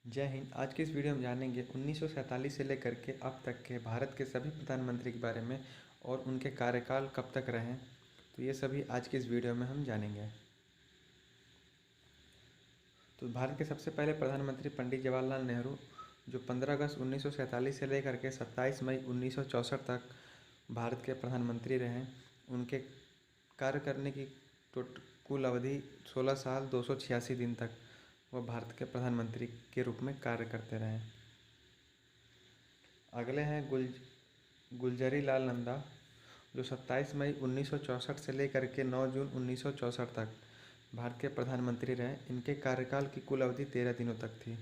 जय हिंद। आज की इस वीडियो में जानेंगे 1947 से लेकर के अब तक के भारत के सभी प्रधानमंत्री के बारे में और उनके कार्यकाल कब तक रहे। तो ये सभी आज की इस वीडियो में हम जानेंगे। तो भारत के सबसे पहले प्रधानमंत्री पंडित जवाहरलाल नेहरू, जो 15 अगस्त 1947 से लेकर के 27 मई 1964 तक भारत के प्रधानमंत्री रहे। उनके कार्य करने की कुल अवधि 16 साल 286 दिन तक वह भारत के प्रधानमंत्री के रूप में कार्य करते रहे। अगले हैं गुलज़ारी लाल नंदा, जो 27 मई 1964 से लेकर के 9 जून 1964 तक भारत के प्रधानमंत्री रहे। इनके कार्यकाल की कुल अवधि 13 दिनों तक थी।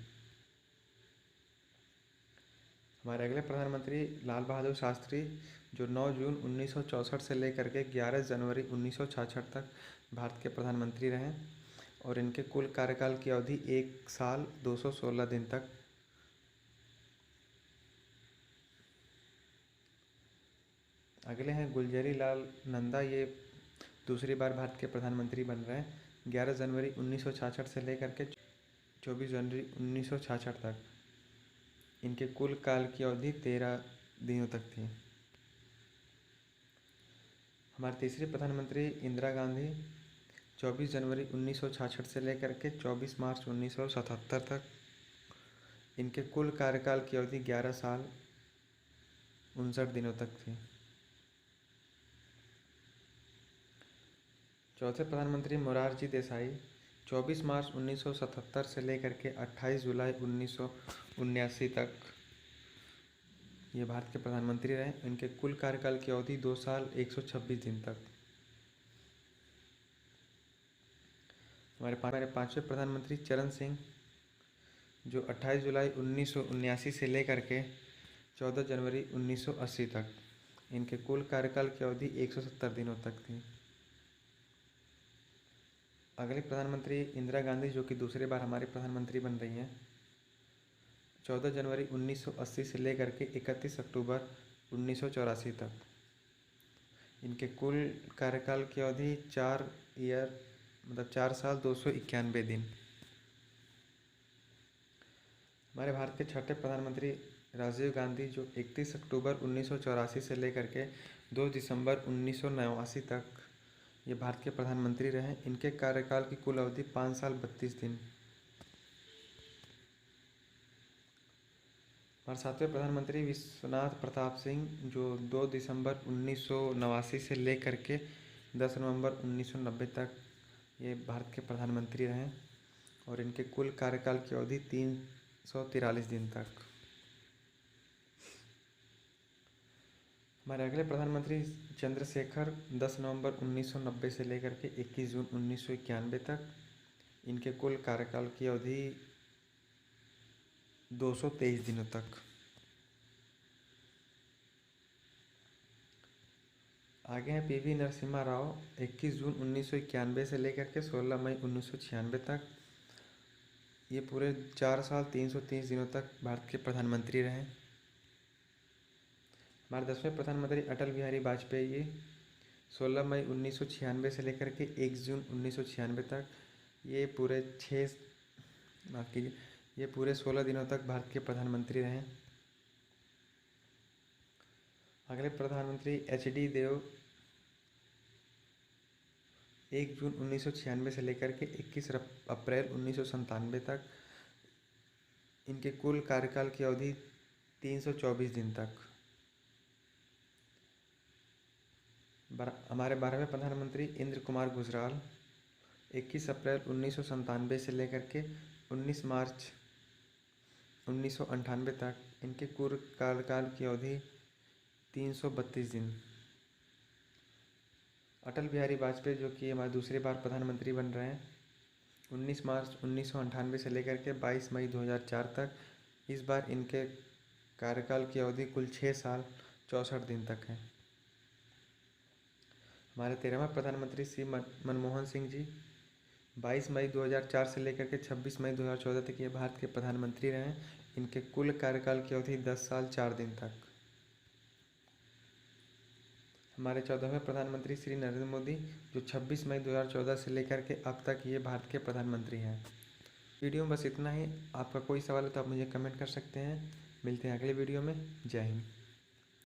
हमारे अगले प्रधानमंत्री लाल बहादुर शास्त्री, जो 9 जून 1964 से लेकर के 11 जनवरी 1966 तक भारत के प्रधानमंत्री रहे और इनके कुल कार्यकाल की अवधि 1 साल 216 दिन तक। अगले हैं गुलज़ारी लाल नंदा, ये दूसरी बार भारत के प्रधानमंत्री बन रहे हैं। 11 जनवरी 1966 से लेकर के 24 जनवरी 1966 तक इनके कुल काल की अवधि 13 दिनों तक थी। हमारे तीसरी प्रधानमंत्री इंदिरा गांधी, 24 जनवरी 1966 से लेकर के 24 मार्च 1977 तक इनके कुल कार्यकाल की अवधि 11 साल 59 दिनों तक थी। चौथे प्रधानमंत्री मोरारजी देसाई, 24 मार्च 1977 से लेकर के 28 जुलाई 1979 तक ये भारत के प्रधानमंत्री रहे। इनके कुल कार्यकाल की अवधि 2 साल 126 दिन तक। हमारे पांचवें प्रधानमंत्री चरण सिंह, जो 28 जुलाई 1979 से लेकर के 14 जनवरी 1980 तक इनके कुल कार्यकाल की अवधि 170 दिनों तक थी। अगले प्रधानमंत्री इंदिरा गांधी, जो कि दूसरी बार हमारी प्रधानमंत्री बन रही हैं, 14 जनवरी 1980 से लेकर के 31 अक्टूबर 1984 तक इनके कुल कार्यकाल की अवधि 4 साल 291 दिन। हमारे भारत के छठे प्रधानमंत्री राजीव गांधी, जो 31 अक्टूबर 1984 से लेकर के 2 दिसंबर 1989 तक ये भारत के प्रधानमंत्री रहे। इनके कार्यकाल की कुल अवधि 5 साल 32 दिन। हमारे सातवें प्रधानमंत्री विश्वनाथ प्रताप सिंह, जो 2 दिसंबर 1989 से लेकर के 10 नवंबर 1990 तक ये भारत के प्रधानमंत्री रहे और इनके कुल कार्यकाल की अवधि 343 दिन तक। हमारे अगले प्रधानमंत्री चंद्रशेखर, 10 नवंबर 1990 से लेकर के 21 जून 1991 तक इनके कुल कार्यकाल की अवधि 223 दिनों तक। आगे हैं पीवी नरसिम्हा राव, 21 जून 1991 से लेकर के 16 मई 1996 तक ये पूरे 4 साल 330 दिनों तक भारत के प्रधानमंत्री रहे। हमारे 10वें प्रधानमंत्री अटल बिहारी वाजपेयी, 16 मई 1996 से लेकर के 1 जून 1996 तक ये पूरे 16 दिनों तक भारत के प्रधानमंत्री रहे। अगले प्रधानमंत्री HD देव, 1 जून 1996 से लेकर के 21 अप्रैल 1997 तक इनके कुल कार्यकाल की अवधि 324 दिन तक। हमारे 12वें प्रधानमंत्री इंद्र कुमार गुजराल, 21 अप्रैल 1997 से लेकर के 19 मार्च 1998 तक इनके कुल कार्यकाल की अवधि 332 दिन। अटल बिहारी वाजपेयी, जो कि हमारे दूसरी बार प्रधानमंत्री बन रहे हैं, 19 मार्च 1998 से लेकर के 22 मई 2004 तक इस बार इनके कार्यकाल की अवधि कुल 6 साल 64 दिन तक है। हमारे 13वें प्रधानमंत्री श्री मनमोहन सिंह जी, 22 मई 2004 से लेकर के 26 मई 2014 तक ये भारत के प्रधानमंत्री रहे। इनके कुल कार्यकाल की अवधि 10 साल 4 दिन तक। हमारे 14वें प्रधानमंत्री श्री नरेंद्र मोदी, जो 26 मई 2014 से लेकर के अब तक ये भारत के प्रधानमंत्री हैं। वीडियो में बस इतना ही। आपका कोई सवाल हो तो आप मुझे कमेंट कर सकते हैं। मिलते हैं अगले वीडियो में। जय हिंद।